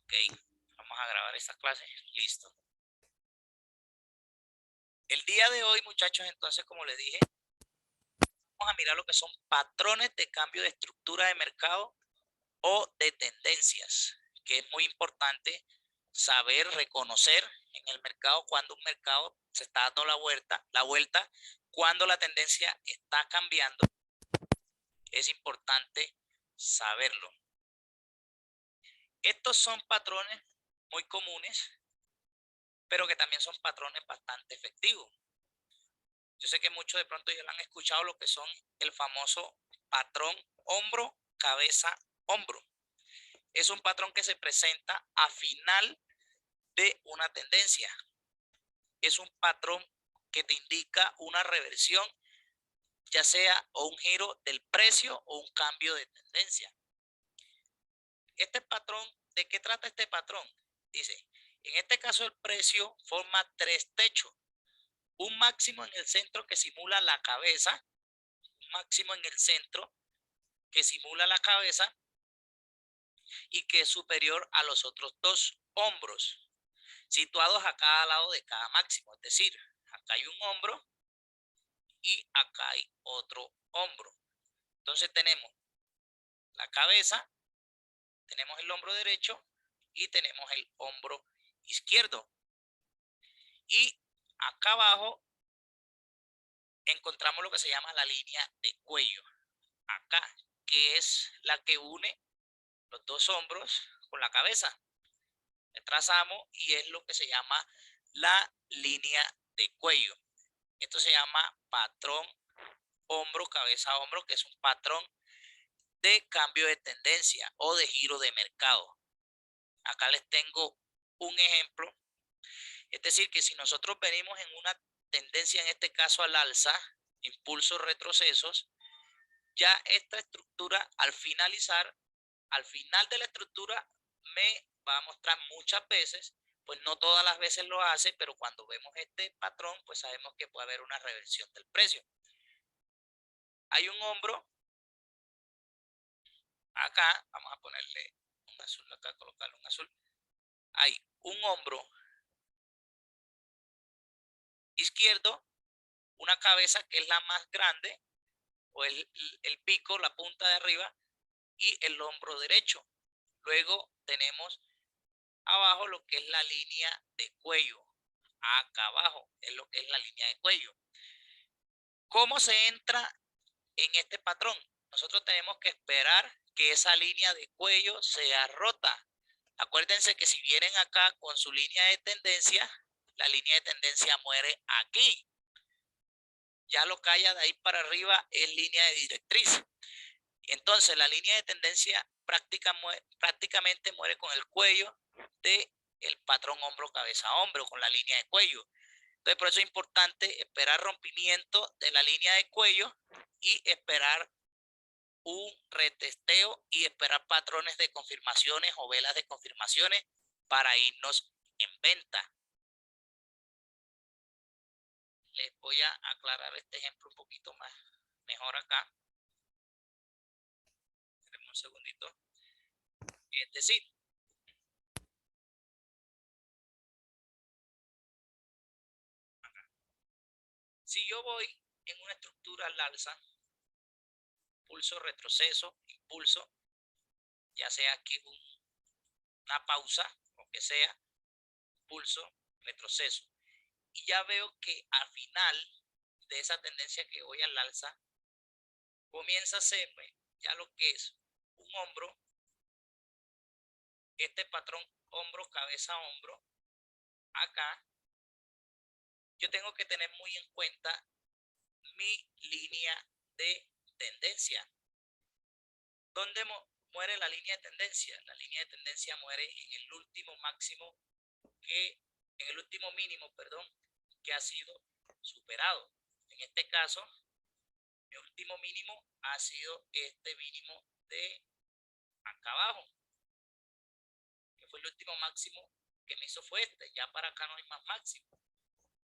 Ok, vamos a grabar esta clase. Listo. El día de hoy, muchachos, entonces, como les dije, vamos a mirar lo que son patrones de cambio de estructura de mercado o de tendencias, que es muy importante saber reconocer en el mercado cuando un mercado se está dando la vuelta, cuando la tendencia está cambiando. Es importante saberlo. Estos son patrones muy comunes, pero que también son patrones bastante efectivos. Yo sé que muchos de pronto ya lo han escuchado, lo que son el famoso patrón hombro, cabeza, hombro. Es un patrón que se presenta a final de una tendencia. Es un patrón que te indica una reversión, ya sea o un giro del precio o un cambio de tendencia. Este patrón, ¿de qué trata este patrón? Dice, en este caso el precio forma tres techos. Un máximo en el centro que simula la cabeza, un máximo en el centro que simula la cabeza y que es superior a los otros dos hombros, situados a cada lado de cada máximo. Es decir, acá hay un hombro y acá hay otro hombro. Entonces tenemos la cabeza, tenemos el hombro derecho y tenemos el hombro izquierdo. Y acá abajo encontramos lo que se llama la línea de cuello. Acá, que es la que une los dos hombros con la cabeza. Trazamos y es lo que se llama la línea de cuello. Esto se llama patrón hombro, cabeza, hombro, que es un patrón de cambio de tendencia o de giro de mercado. Acá les tengo un ejemplo. Es decir, que si nosotros venimos en una tendencia, en este caso al alza, impulsos, retrocesos, ya esta estructura al finalizar, al final de la estructura me va a mostrar muchas veces, pues no todas las veces lo hace, pero cuando vemos este patrón, pues sabemos que puede haber una reversión del precio. Hay un hombro acá, vamos a ponerle un azul acá, colocarle un azul. Hay un hombro izquierdo, una cabeza que es la más grande, o el pico, la punta de arriba, y el hombro derecho. Luego tenemos abajo lo que es la línea de cuello. Acá abajo es lo que es la línea de cuello. ¿Cómo se entra en este patrón? Nosotros tenemos que esperar que esa línea de cuello sea rota. Acuérdense que si vienen acá con su línea de tendencia, la línea de tendencia muere aquí. Ya lo que haya de ahí para arriba es línea de directriz. Entonces la línea de tendencia prácticamente muere con el cuello del patrón hombro, cabeza, hombro, con la línea de cuello. Entonces por eso es importante esperar rompimiento de la línea de cuello y esperar un retesteo y esperar patrones de confirmaciones o velas de confirmaciones para irnos en venta. Les voy a aclarar este ejemplo un poquito más mejor acá. Esperen un segundito. Es decir, si yo voy en una estructura al alza, impulso, retroceso, impulso, ya sea aquí una pausa, o que sea, impulso, retroceso. Y ya veo que al final de esa tendencia que voy al alza, comienza a hacerme ya lo que es un hombro, este patrón hombro, cabeza, hombro, acá, yo tengo que tener muy en cuenta mi línea de tendencia. ¿Dónde muere la línea de tendencia? La línea de tendencia muere en el último máximo en el último mínimo, perdón, que ha sido superado. En este caso, mi último mínimo ha sido este mínimo de acá abajo, que fue el último máximo que me hizo fue este. Ya para acá no hay más máximo.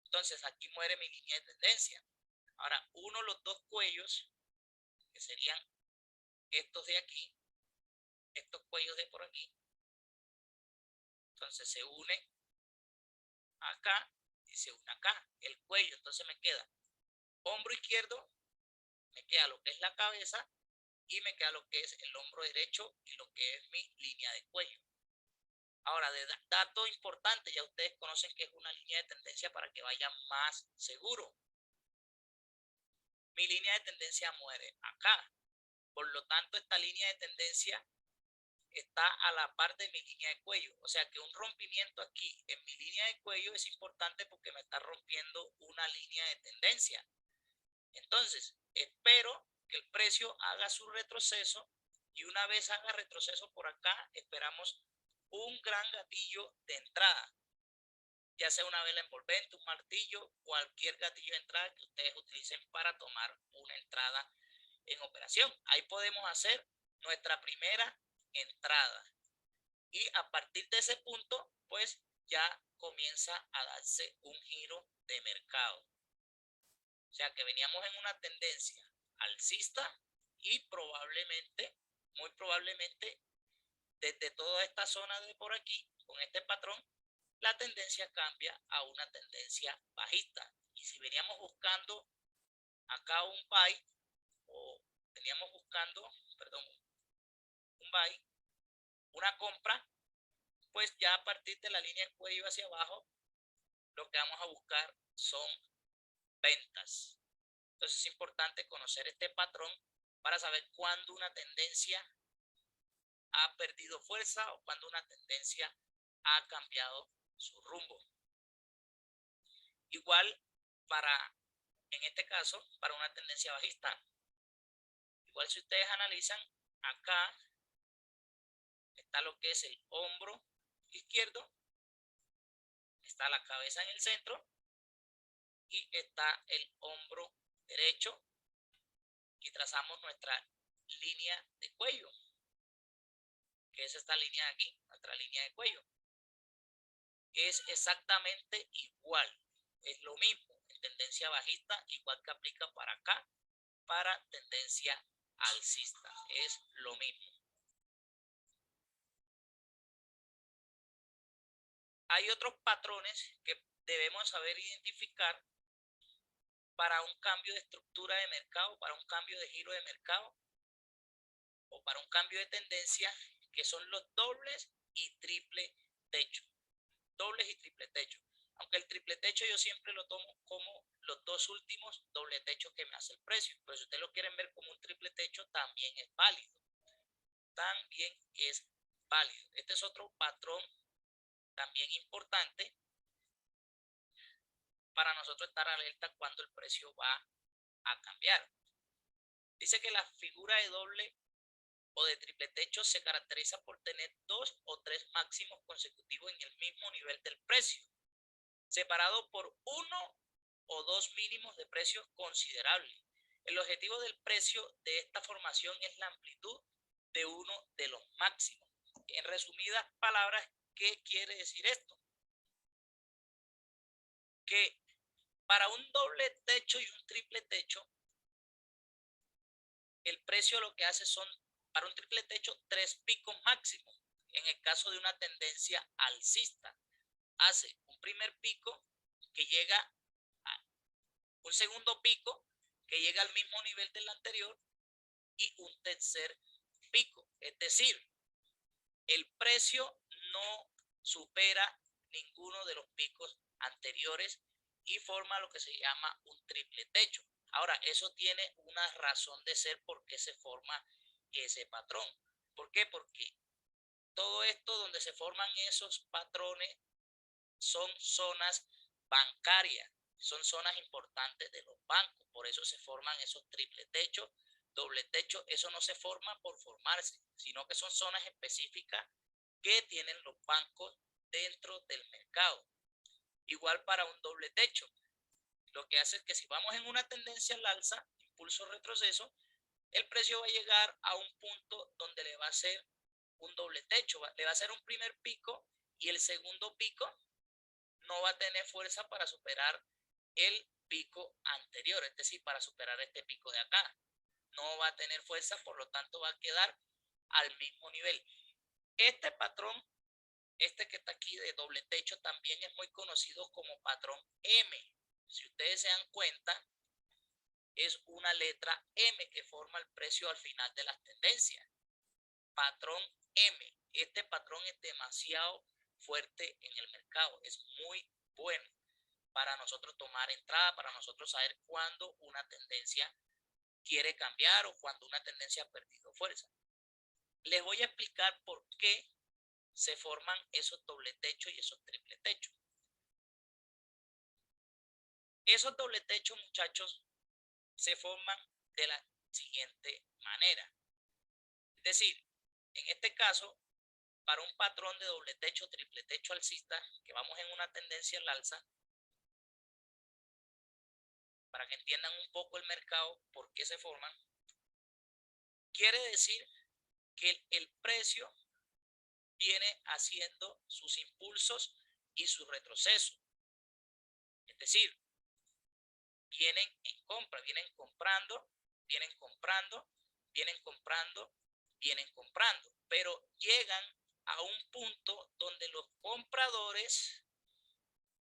Entonces aquí muere mi línea de tendencia. Ahora, uno los dos cuellos, que serían estos de aquí, estos cuellos de por aquí, Entonces se une acá y se une acá, el cuello. Entonces me queda hombro izquierdo, me queda lo que es la cabeza y me queda lo que es el hombro derecho y lo que es mi línea de cuello. Ahora, de dato importante, ya ustedes conocen que es una línea de tendencia para que vaya más seguro. Mi línea de tendencia muere acá. Por lo tanto, esta línea de tendencia está a la par de mi línea de cuello. O sea que un rompimiento aquí en mi línea de cuello es importante porque me está rompiendo una línea de tendencia. Entonces, espero que el precio haga su retroceso y una vez haga retroceso por acá, esperamos un gran gatillo de entrada. Ya sea una vela envolvente, un martillo, cualquier gatillo de entrada que ustedes utilicen para tomar una entrada en operación. Ahí podemos hacer nuestra primera entrada. Y a partir de ese punto, pues ya comienza a darse un giro de mercado. O sea que veníamos en una tendencia alcista y probablemente, muy probablemente, desde toda esta zona de por aquí, con este patrón, la tendencia cambia a una tendencia bajista. Y si veníamos buscando acá un buy, o veníamos buscando, perdón, un buy, una compra, pues ya a partir de la línea de cuello hacia abajo, lo que vamos a buscar son ventas. Entonces es importante conocer este patrón para saber cuándo una tendencia ha perdido fuerza o cuándo una tendencia ha cambiado su rumbo. Igual para, en este caso, para una tendencia bajista. Igual si ustedes analizan, acá está lo que es el hombro izquierdo, está la cabeza en el centro y está el hombro derecho y trazamos nuestra línea de cuello, que es esta línea de aquí, nuestra línea de cuello. Es exactamente igual, es lo mismo en tendencia bajista, igual que aplica para acá, para tendencia alcista, es lo mismo. Hay otros patrones que debemos saber identificar para un cambio de estructura de mercado, para un cambio de giro de mercado o para un cambio de tendencia, que son los dobles y triple techo. Dobles y triple techo. Aunque el triple techo yo siempre lo tomo como los dos últimos doble techos que me hace el precio. Pero si ustedes lo quieren ver como un triple techo, también es válido. También es válido. Este es otro patrón también importante para nosotros estar alerta cuando el precio va a cambiar. Dice que la figura de doble o de triple techo se caracteriza por tener 2 o 3 máximos consecutivos en el mismo nivel del precio, separado por 1 o 2 mínimos de precios considerables. El objetivo del precio de esta formación es la amplitud de uno de los máximos. En resumidas palabras, ¿qué quiere decir esto? Que para un doble techo y un triple techo, el precio lo que hace son, para un triple techo, 3 picos máximos. En el caso de una tendencia alcista, hace un primer pico que llega a un segundo pico que llega al mismo nivel del anterior y un tercer pico. Es decir, el precio no supera ninguno de los picos anteriores y forma lo que se llama un triple techo. Ahora, eso tiene una razón de ser por qué se forma ese patrón. ¿Por qué? Porque todo esto donde se forman esos patrones son zonas bancarias, son zonas importantes de los bancos, por eso se forman esos triple techos, doble techo. Eso no se forma por formarse, sino que son zonas específicas que tienen los bancos dentro del mercado. Igual para un doble techo, lo que hace es que si vamos en una tendencia al alza, impulso retroceso, el precio va a llegar a un punto donde le va a hacer un doble techo, le va a hacer un primer pico y el segundo pico no va a tener fuerza para superar el pico anterior, es decir, para superar este pico de acá. No va a tener fuerza, por lo tanto va a quedar al mismo nivel. Este patrón Este que está aquí de doble techo también es muy conocido como patrón M. Si ustedes se dan cuenta, es una letra M que forma el precio al final de las tendencias. Patrón M. Este patrón es demasiado fuerte en el mercado. Es muy bueno para nosotros tomar entrada, para nosotros saber cuándo una tendencia quiere cambiar o cuando una tendencia ha perdido fuerza. Les voy a explicar por qué se forman esos doble techos y esos triple techos. Esos doble techos, muchachos, se forman de la siguiente manera. Es decir, en este caso, para un patrón de doble techo, triple techo alcista, que vamos en una tendencia al alza, para que entiendan un poco el mercado, por qué se forman, quiere decir que el precio viene haciendo sus impulsos y su retroceso. Es decir, vienen en compra, vienen comprando, vienen comprando, vienen comprando, vienen comprando, pero llegan a un punto donde los compradores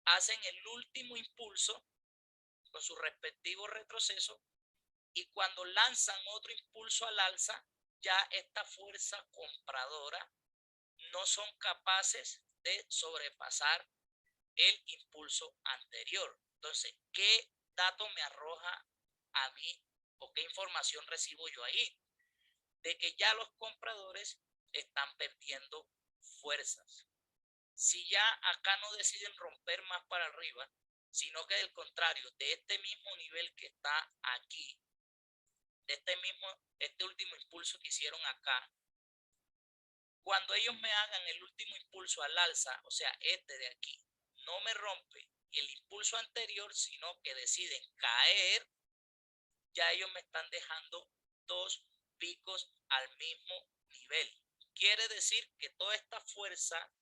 hacen el último impulso con su respectivo retroceso y cuando lanzan otro impulso al alza, ya esta fuerza compradora no son capaces de sobrepasar el impulso anterior. Entonces, ¿qué dato me arroja a mí o qué información recibo yo ahí? De que ya los compradores están perdiendo fuerzas. Si ya acá no deciden romper más para arriba, sino que del contrario, de este mismo nivel que está aquí, de este último impulso que hicieron acá, cuando ellos me hagan el último impulso al alza, o sea, este de aquí, no me rompe el impulso anterior, sino que deciden caer, ya ellos me están dejando dos picos al mismo nivel. Quiere decir que toda esta fuerza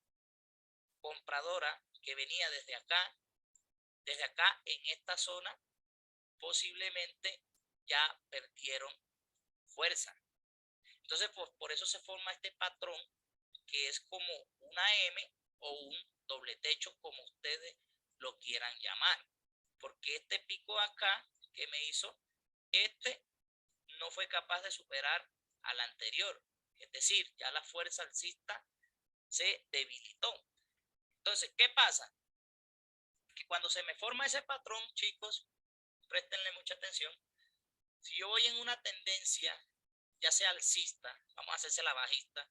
compradora que venía desde acá en esta zona, posiblemente ya perdieron fuerza. Entonces, pues, por eso se forma este patrón que es como una M o un doble techo, como ustedes lo quieran llamar. Porque este pico acá que me hizo, este no fue capaz de superar al anterior. Es decir, ya la fuerza alcista se debilitó. Entonces, ¿qué pasa? Que cuando se me forma ese patrón, chicos, préstenle mucha atención. Si yo voy en una tendencia, ya sea alcista, vamos a hacerse la bajista,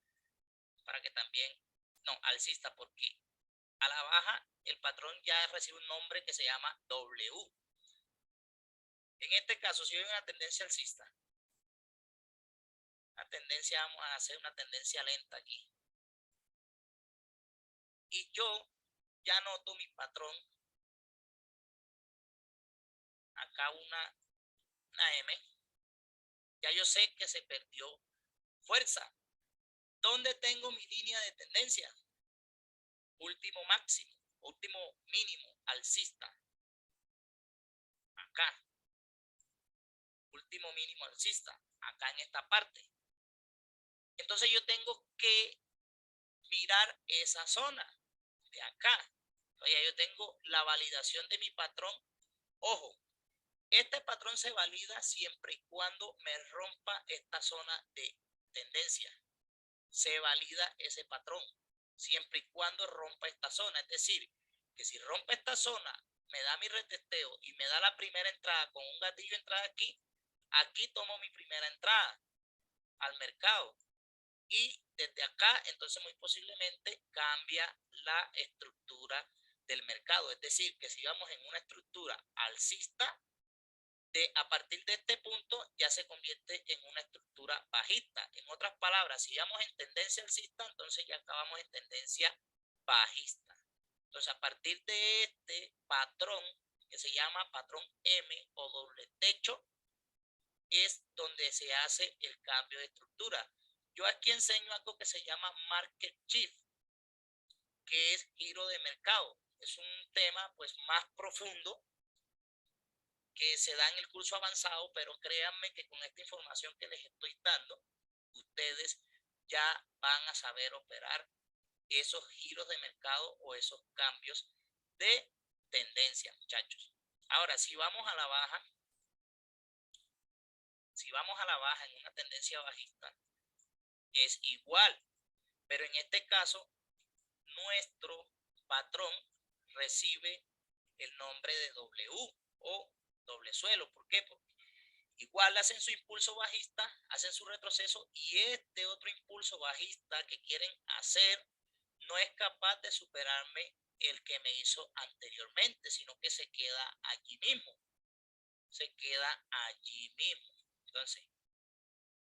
para que también, no, alcista, porque a la baja el patrón ya recibe un nombre que se llama W. En este caso, si yo voy en una tendencia alcista, vamos a hacer una tendencia lenta aquí. Y yo ya noto mi patrón, acá una M, ya yo sé que se perdió fuerza. ¿Dónde tengo mi línea de tendencia? Último máximo, último mínimo, alcista. Acá. Último mínimo alcista. Acá en esta parte. Entonces yo tengo que mirar esa zona de acá. Oye, yo tengo la validación de mi patrón. Ojo, este patrón se valida siempre y cuando me rompa esta zona de tendencia. Se valida ese patrón siempre y cuando rompa esta zona. Es decir, que si rompe esta zona, me da mi retesteo y me da la primera entrada con un gatillo de entrada aquí, aquí tomo mi primera entrada al mercado. Y desde acá, entonces muy posiblemente cambia la estructura del mercado. Es decir, que si vamos en una estructura alcista, a partir de este punto ya se convierte en una estructura bajista. En otras palabras, si vamos en tendencia alcista, entonces ya acabamos en tendencia bajista. Entonces, a partir de este patrón, que se llama patrón M o doble techo, es donde se hace el cambio de estructura. Yo aquí enseño algo que se llama market shift, que es giro de mercado. Es un tema pues más profundo que se da en el curso avanzado, pero créanme que con esta información que les estoy dando, ustedes ya van a saber operar esos giros de mercado o esos cambios de tendencia, muchachos. Ahora, si vamos a la baja, en una tendencia bajista, es igual, pero en este caso, nuestro patrón recibe el nombre de W o doble suelo. ¿Por qué? Porque igual hacen su impulso bajista, hacen su retroceso y este otro impulso bajista que quieren hacer no es capaz de superarme el que me hizo anteriormente, sino que se queda allí mismo. Se queda allí mismo. Entonces,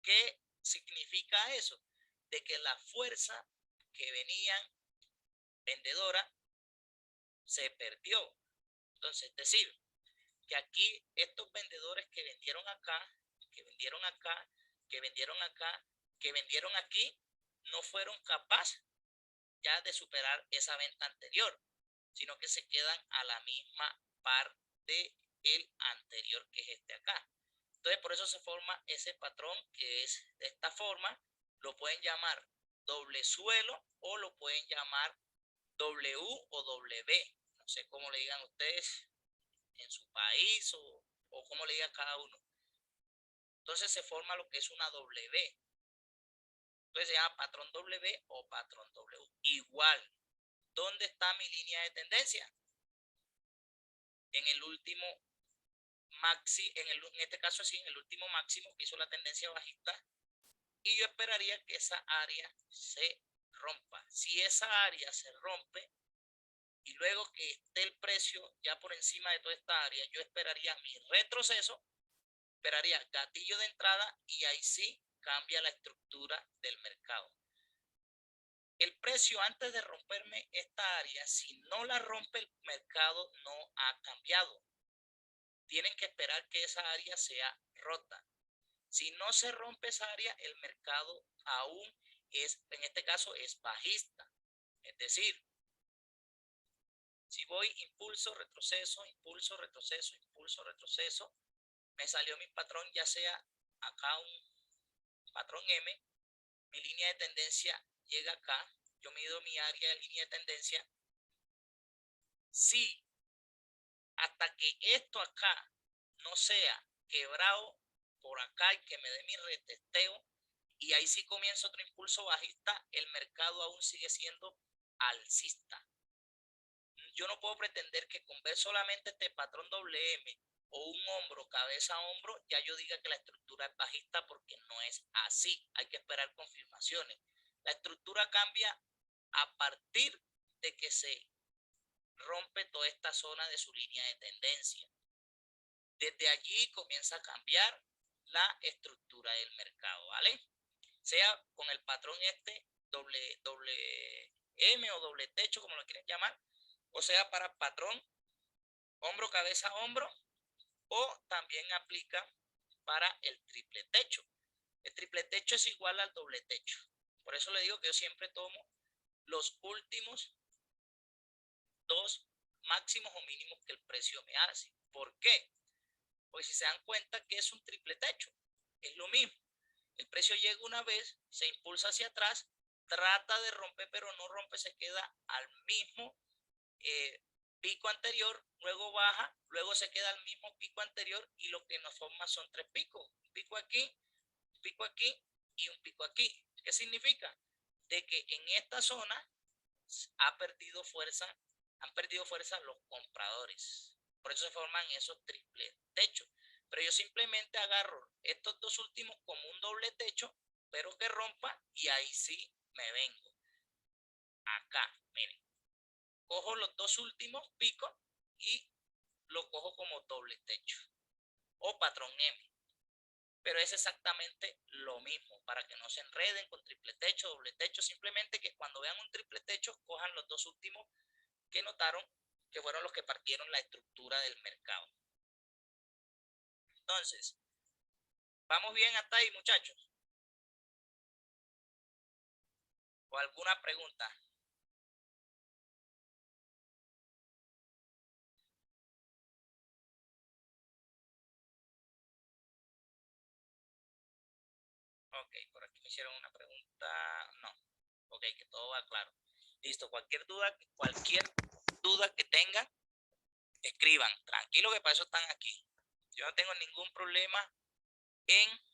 ¿qué significa eso? De que la fuerza que venían vendedora se perdió. Entonces, es decir, que aquí estos vendedores que vendieron acá, que vendieron acá, que vendieron acá, que vendieron aquí, no fueron capaces ya de superar esa venta anterior, sino que se quedan a la misma par de el anterior, que es este acá. Entonces, por eso se forma ese patrón que es de esta forma. Lo pueden llamar doble suelo o lo pueden llamar W o W. No sé cómo le digan ustedes en su país o cómo le digan cada uno. Entonces se forma lo que es una W. Entonces se llama patrón W o patrón W. Igual, ¿dónde está mi línea de tendencia? En el último en este caso así, en el último máximo que hizo la tendencia bajista, y yo esperaría que esa área se rompa. Si esa área se rompe y luego que esté el precio ya por encima de toda esta área, yo esperaría mi retroceso, esperaría gatillo de entrada y ahí sí cambia la estructura del mercado. El precio antes de romperme esta área, si no la rompe el mercado, no ha cambiado. Tienen que esperar que esa área sea rota. Si no se rompe esa área, el mercado aún es, en este caso, es bajista. Es decir, si voy impulso, retroceso, impulso, retroceso, impulso, retroceso, me salió mi patrón, ya sea acá un patrón M, mi línea de tendencia llega acá, yo mido mi área de línea de tendencia. Si hasta que esto acá no sea quebrado por acá y que me dé mi retesteo, y ahí sí comienza otro impulso bajista, el mercado aún sigue siendo alcista. Yo no puedo pretender que con ver solamente este patrón WM o un hombro, cabeza a hombro, ya yo diga que la estructura es bajista, porque no es así. Hay que esperar confirmaciones. La estructura cambia a partir de que se rompe toda esta zona de su línea de tendencia. Desde allí comienza a cambiar la estructura del mercado, ¿vale? Sea con el patrón este doble M o doble techo, como lo quieren llamar, o sea para patrón hombro, cabeza, hombro, o también aplica para el triple techo. El triple techo es igual al doble techo. Por eso le digo que yo siempre tomo los últimos dos máximos o mínimos que el precio me hace. ¿Por qué? Pues si se dan cuenta que es un triple techo, es lo mismo. El precio llega una vez, se impulsa hacia atrás, trata de romper, pero no rompe, se queda al mismo pico anterior, luego baja, luego se queda al mismo pico anterior, y lo que nos forma son tres picos. Un pico aquí, un pico aquí y un pico aquí. ¿Qué significa? De que en esta zona han perdido fuerza los compradores. Por eso se forman esos triples techos. Pero yo simplemente agarro estos dos últimos como un doble techo, pero que rompa, y ahí sí me vengo. Acá, miren, cojo los dos últimos picos y lo cojo como doble techo o patrón M. Pero es exactamente lo mismo, para que no se enreden con triple techo, doble techo. Simplemente que cuando vean un triple techo, cojan los dos últimos que notaron, que fueron los que partieron la estructura del mercado. Entonces, ¿vamos bien hasta ahí, muchachos? ¿O alguna pregunta? Ok, por aquí me hicieron una pregunta. No. Ok, que todo va claro. Listo, cualquier duda que tengan, escriban. Tranquilo que para eso están aquí. Yo no tengo ningún problema en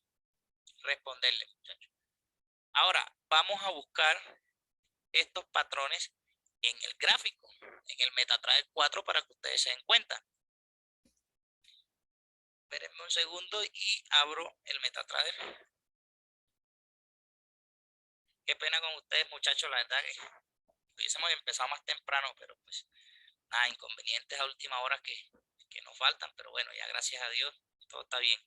responderles, muchachos. Ahora, vamos a buscar estos patrones en el gráfico, en el MetaTrader 4 para que ustedes se den cuenta. Espérenme un segundo y abro el MetaTrader. Qué pena con ustedes, muchachos, la verdad que hubiésemos empezado más temprano, pero pues nada, inconvenientes a última hora que nos faltan, pero bueno, ya gracias a Dios todo está bien.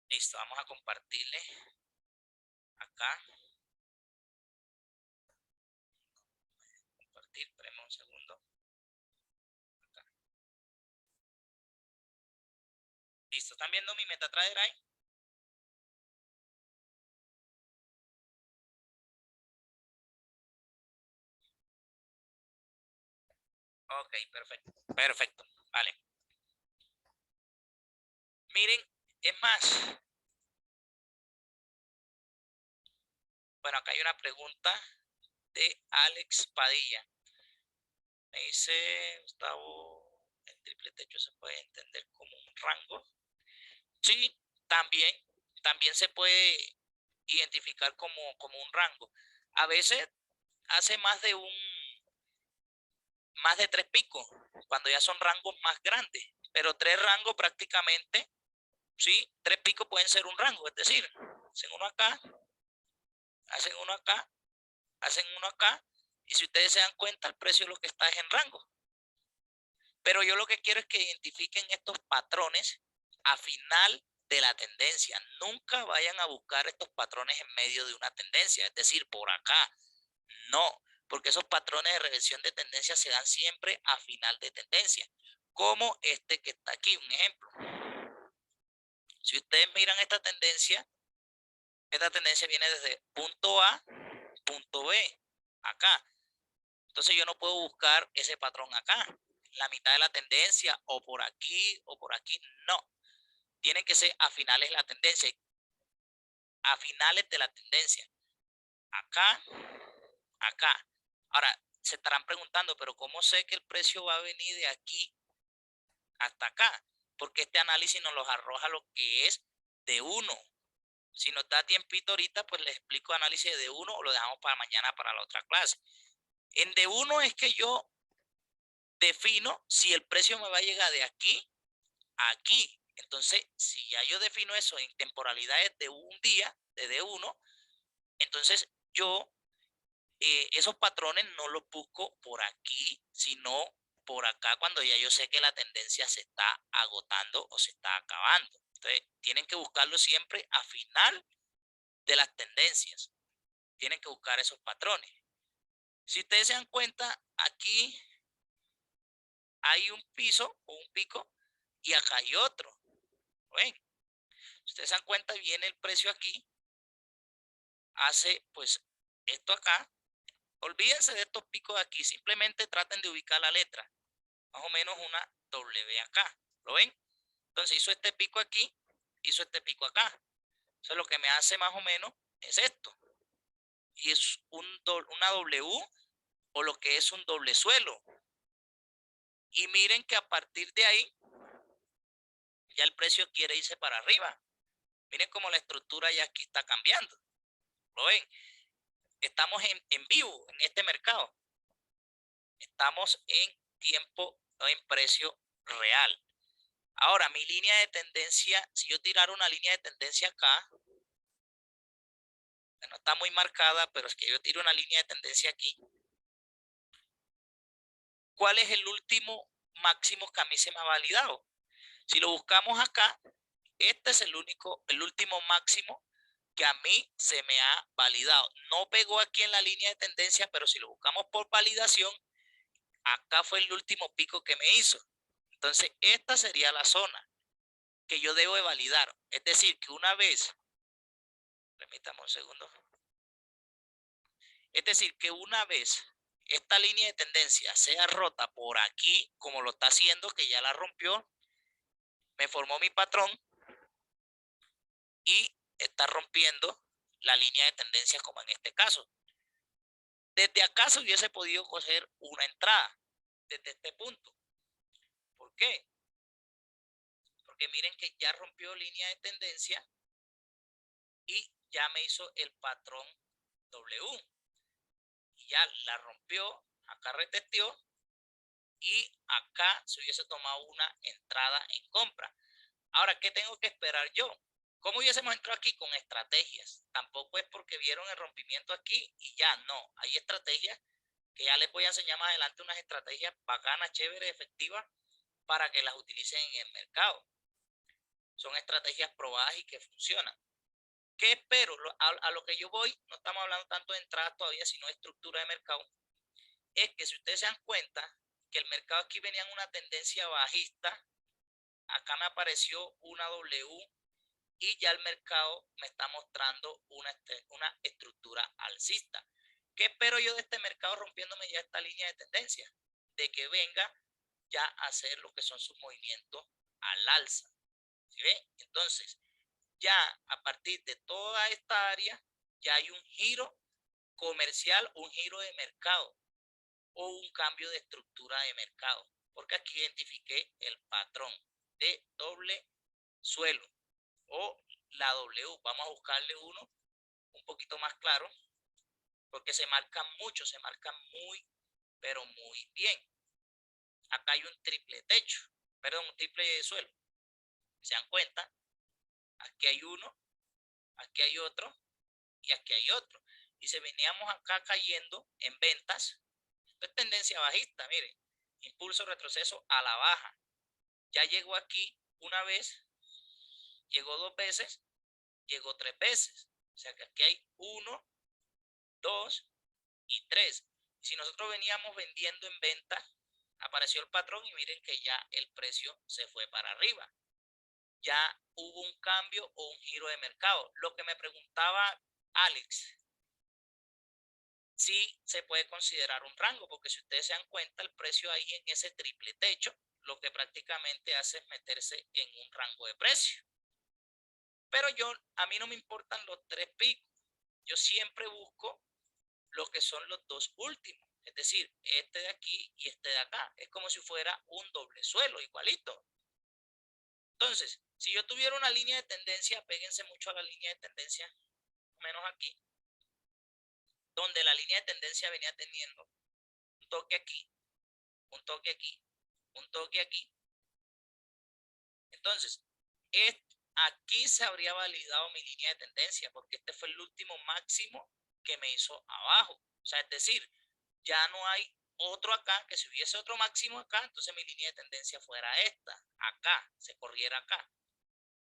Listo, vamos a compartirle acá. Compartir, espérenme un segundo. Acá. Listo, ¿están viendo mi MetaTrader ahí? Ok, perfecto. Perfecto, vale. Miren, es más. Bueno, acá hay una pregunta de Alex Padilla. Me dice, Gustavo, el triple techo se puede entender como un rango. Sí, también, también se puede identificar como un rango. A veces hace más de 3 picos, cuando ya son rangos más grandes. Pero 3 rangos prácticamente, sí, 3 picos pueden ser un rango. Es decir, hacen uno acá, hacen uno acá, hacen uno acá. Y si ustedes se dan cuenta, el precio de lo que está es en rango. Pero yo lo que quiero es que identifiquen estos patrones a final de la tendencia. Nunca vayan a buscar estos patrones en medio de una tendencia, es decir, por acá. No, porque esos patrones de reversión de tendencia se dan siempre a final de tendencia, como este que está aquí, un ejemplo. Si ustedes miran esta tendencia viene desde punto A, punto B, acá. Entonces yo no puedo buscar ese patrón acá, la mitad de la tendencia, o por aquí, no. Tienen que ser a finales de la tendencia, a finales de la tendencia. Acá, acá. Ahora, se estarán preguntando, pero ¿cómo sé que el precio va a venir de aquí hasta acá? Porque este análisis nos los arroja lo que es de 1. Si nos da tiempito ahorita, pues les explico análisis de 1 o lo dejamos para mañana para la otra clase. En de 1 es que yo defino si el precio me va a llegar de aquí a aquí. Entonces, si ya yo defino eso en temporalidades de un día, de D1, entonces yo esos patrones no los busco por aquí, sino por acá cuando ya yo sé que la tendencia se está agotando o se está acabando. Entonces, tienen que buscarlo siempre a final de las tendencias. Tienen que buscar esos patrones. Si ustedes se dan cuenta, aquí hay un piso o un pico y acá hay otro. ¿Ven? Si ustedes se dan cuenta, viene el precio aquí, hace pues esto acá. Olvídense de estos picos de aquí, simplemente traten de ubicar la letra. Más o menos una W acá. ¿Lo ven? Entonces hizo este pico aquí, hizo este pico acá. Entonces lo que me hace más o menos es esto. Y es una W o lo que es un doble suelo. Y miren que a partir de ahí, ya el precio quiere irse para arriba. Miren cómo la estructura ya aquí está cambiando. ¿Lo ven? Estamos en vivo en este mercado. Estamos en tiempo, en precio real. Ahora, mi línea de tendencia, si yo tirara una línea de tendencia acá, no está muy marcada, pero es que yo tiro una línea de tendencia aquí. ¿Cuál es el último máximo que a mí se me ha validado? Si lo buscamos acá, este es el último máximo que a mí se me ha validado. No pegó aquí en la línea de tendencia, pero si lo buscamos por validación, acá fue el último pico que me hizo. Entonces, esta sería la zona que yo debo de validar. Es decir, que una vez, permítame un segundo. Es decir, que una vez esta línea de tendencia sea rota por aquí, como lo está haciendo, que ya la rompió, me formó mi patrón. y está rompiendo la línea de tendencia como en este caso. Desde acá se hubiese podido coger una entrada, desde este punto. ¿Por qué? Porque miren que ya rompió línea de tendencia y ya me hizo el patrón W. Y ya la rompió, acá retesteó y acá se hubiese tomado una entrada en compra. Ahora, ¿qué tengo que esperar yo? ¿Cómo hubiésemos entrado aquí? Con estrategias. Tampoco es porque vieron el rompimiento aquí y ya, no. Hay estrategias que ya les voy a enseñar más adelante, unas estrategias bacanas, chéveres, efectivas, para que las utilicen en el mercado. Son estrategias probadas y que funcionan. ¿Qué espero? A lo que yo voy, no estamos hablando tanto de entradas todavía, sino de estructura de mercado. Es que si ustedes se dan cuenta que el mercado aquí venía en una tendencia bajista, acá me apareció una W y ya el mercado me está mostrando una estructura alcista. ¿Qué espero yo de este mercado rompiéndome ya esta línea de tendencia? De que venga ya a hacer lo que son sus movimientos al alza. ¿Sí ven? Entonces, ya a partir de toda esta área, ya hay un giro comercial, un giro de mercado o un cambio de estructura de mercado. Porque aquí identifiqué el patrón de doble suelo o la W. Vamos a buscarle uno un poquito más claro porque se marcan mucho, se marcan muy, pero muy bien. Acá hay un triple techo, perdón, un triple suelo. ¿Se dan cuenta? Aquí hay uno, aquí hay otro y aquí hay otro. Y si veníamos acá cayendo en ventas, esto es tendencia bajista, miren, impulso, retroceso a la baja. Ya llegó aquí una vez, llegó dos veces, llegó tres veces. O sea que aquí hay uno, dos y tres. Si nosotros veníamos vendiendo en venta, apareció el patrón y miren que ya el precio se fue para arriba. Ya hubo un cambio o un giro de mercado. Lo que me preguntaba Alex, sí se puede considerar un rango, porque si ustedes se dan cuenta, el precio ahí en ese triple techo, lo que prácticamente hace es meterse en un rango de precio. Pero a mí no me importan los tres picos. Yo siempre busco lo que son los dos últimos. Es decir, este de aquí y este de acá. Es como si fuera un doble suelo, igualito. Entonces, si yo tuviera una línea de tendencia, péguense mucho a la línea de tendencia, menos aquí, donde la línea de tendencia venía teniendo un toque aquí, un toque aquí, un toque aquí. Entonces, aquí se habría validado mi línea de tendencia, porque este fue el último máximo que me hizo abajo. O sea, es decir, ya no hay otro acá, que si hubiese otro máximo acá, entonces mi línea de tendencia fuera esta, acá, se corriera acá.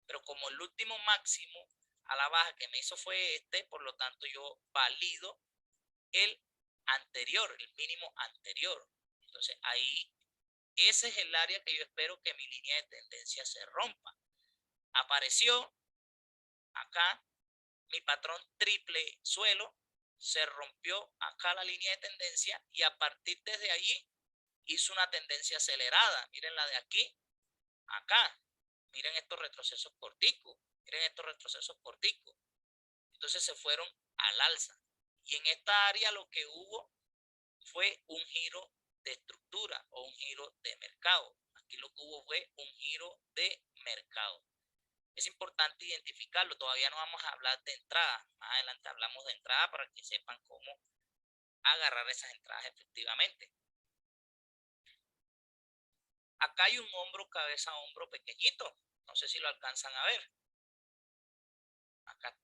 Pero como el último máximo a la baja que me hizo fue este, por lo tanto yo valido el anterior, el mínimo anterior. Entonces ahí, ese es el área que yo espero que mi línea de tendencia se rompa. Apareció acá mi patrón triple suelo, se rompió acá la línea de tendencia y a partir desde allí hizo una tendencia acelerada. Miren la de aquí, acá. Miren estos retrocesos corticos. Miren estos retrocesos corticos. Entonces se fueron al alza. Y en esta área lo que hubo fue un giro de estructura o un giro de mercado. Aquí lo que hubo fue un giro de mercado. Es importante identificarlo. Todavía no vamos a hablar de entrada. Más adelante hablamos de entrada para que sepan cómo agarrar esas entradas efectivamente. Acá hay un hombro, cabeza, hombro pequeñito. No sé si lo alcanzan a ver. Acá,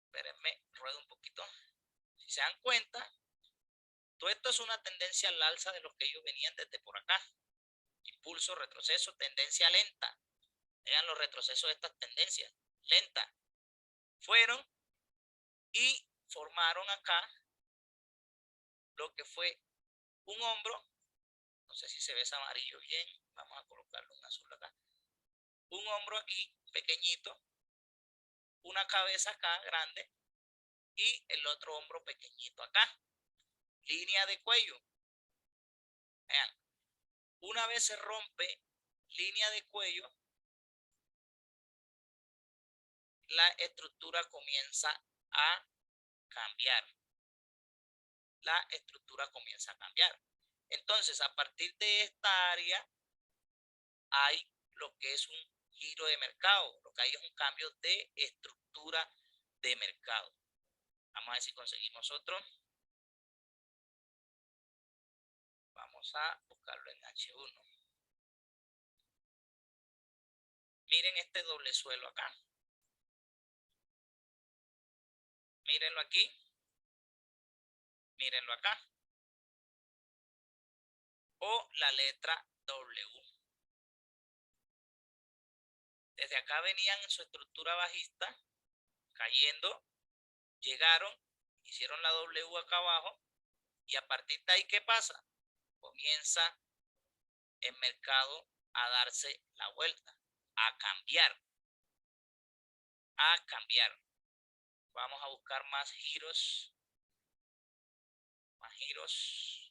espérenme, ruedo un poquito. Si se dan cuenta, todo esto es una tendencia al alza de los que ellos venían desde por acá. Impulso, retroceso, tendencia lenta. Vean los retrocesos de estas tendencias. Lenta. Fueron y formaron acá lo que fue un hombro. No sé si se ve ese amarillo bien. Vamos a colocarlo en azul acá. Un hombro aquí, pequeñito. Una cabeza acá, grande. Y el otro hombro pequeñito acá. Línea de cuello. Vean. Una vez se rompe línea de cuello, la estructura comienza a cambiar. La estructura comienza a cambiar. Entonces, a partir de esta área hay lo que es un giro de mercado. Lo que hay es un cambio de estructura de mercado. Vamos a ver si conseguimos otro. Vamos a buscarlo en H1. Miren este doble suelo acá. Mírenlo aquí. Mírenlo acá. O la letra W. Desde acá venían en su estructura bajista, cayendo, llegaron, hicieron la W acá abajo, y a partir de ahí, ¿qué pasa? Comienza el mercado a darse la vuelta, a cambiar, a cambiar. Vamos a buscar más giros,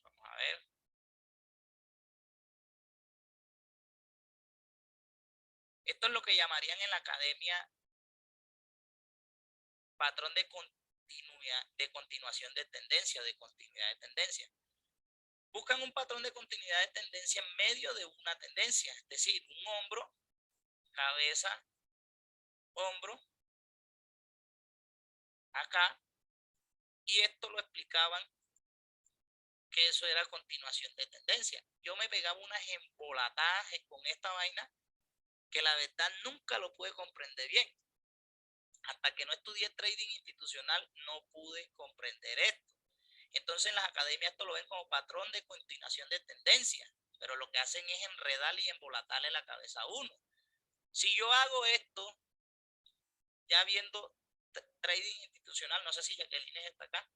vamos a ver. Esto es lo que llamarían en la academia patrón de continuación de tendencia, de continuidad de tendencia. Buscan un patrón de continuidad de tendencia en medio de una tendencia, es decir, un hombro, cabeza, hombro, acá, y esto lo explicaban que eso era continuación de tendencia. Yo me pegaba unas embolatadas con esta vaina que la verdad nunca lo pude comprender bien. Hasta que no estudié trading institucional no pude comprender esto. Entonces en las academias esto lo ven como patrón de continuación de tendencia, pero lo que hacen es enredarle y embolatarle la cabeza a uno. Si yo hago esto, ya viendo trading institucional, no sé si Jacqueline está acá,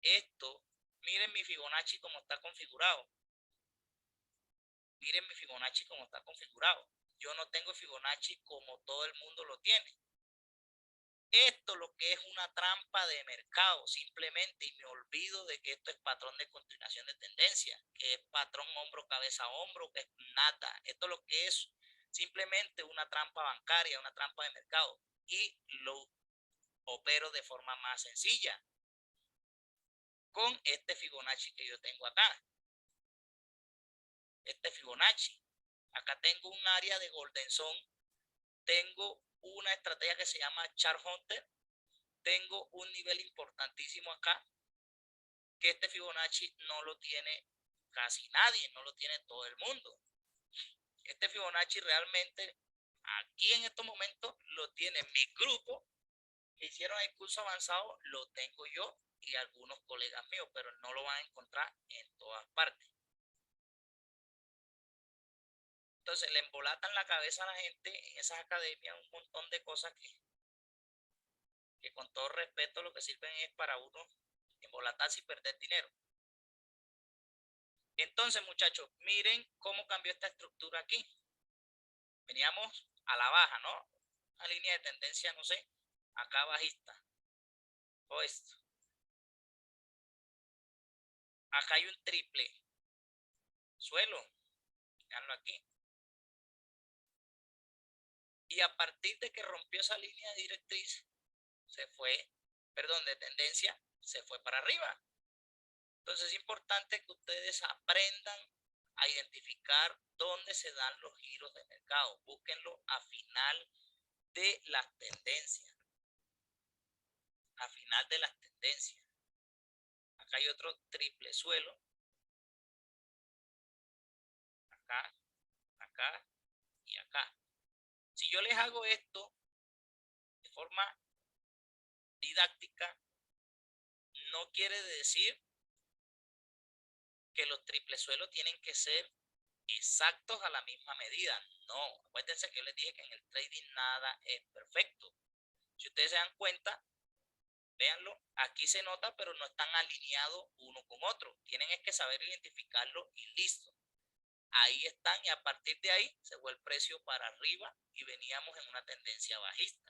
esto, miren mi Fibonacci como está configurado. Miren mi Fibonacci como está configurado. Yo no tengo Fibonacci como todo el mundo lo tiene. Esto lo que es una trampa de mercado, simplemente, y me olvido de que esto es patrón de continuación de tendencia, que es patrón hombro, cabeza, hombro, que es nada. Esto lo que es simplemente una trampa bancaria, una trampa de mercado, y lo opero de forma más sencilla con este Fibonacci que yo tengo acá. Este Fibonacci. Acá tengo un área de Golden Zone, tengo una estrategia que se llama Chart Hunter, tengo un nivel importantísimo acá, que este Fibonacci no lo tiene casi nadie, no lo tiene todo el mundo. Este Fibonacci realmente aquí en estos momentos lo tiene mi grupo que hicieron el curso avanzado, lo tengo yo y algunos colegas míos, pero no lo van a encontrar en todas partes. Entonces le embolatan la cabeza a la gente en esas academias un montón de cosas que con todo respeto lo que sirven es para uno embolatarse y perder dinero. Entonces, muchachos, miren cómo cambió esta estructura aquí. Veníamos a la baja, ¿no? Una línea de tendencia, no sé, acá bajista. O esto. Acá hay un triple suelo. Veanlo aquí. Y a partir de que rompió esa línea de directriz, se fue, perdón, de tendencia, se fue para arriba. Entonces es importante que ustedes aprendan a identificar dónde se dan los giros de mercado. Búsquenlo a final de las tendencias. A final de las tendencias. Acá hay otro triple suelo. Acá, acá y acá. Si yo les hago esto de forma didáctica, no quiere decir que los triple suelos tienen que ser exactos a la misma medida. No, acuérdense que yo les dije que en el trading nada es perfecto. Si ustedes se dan cuenta, véanlo, aquí se nota, pero no están alineados uno con otro. Tienen es que saber identificarlo y listo. Ahí están y a partir de ahí se fue el precio para arriba y veníamos en una tendencia bajista.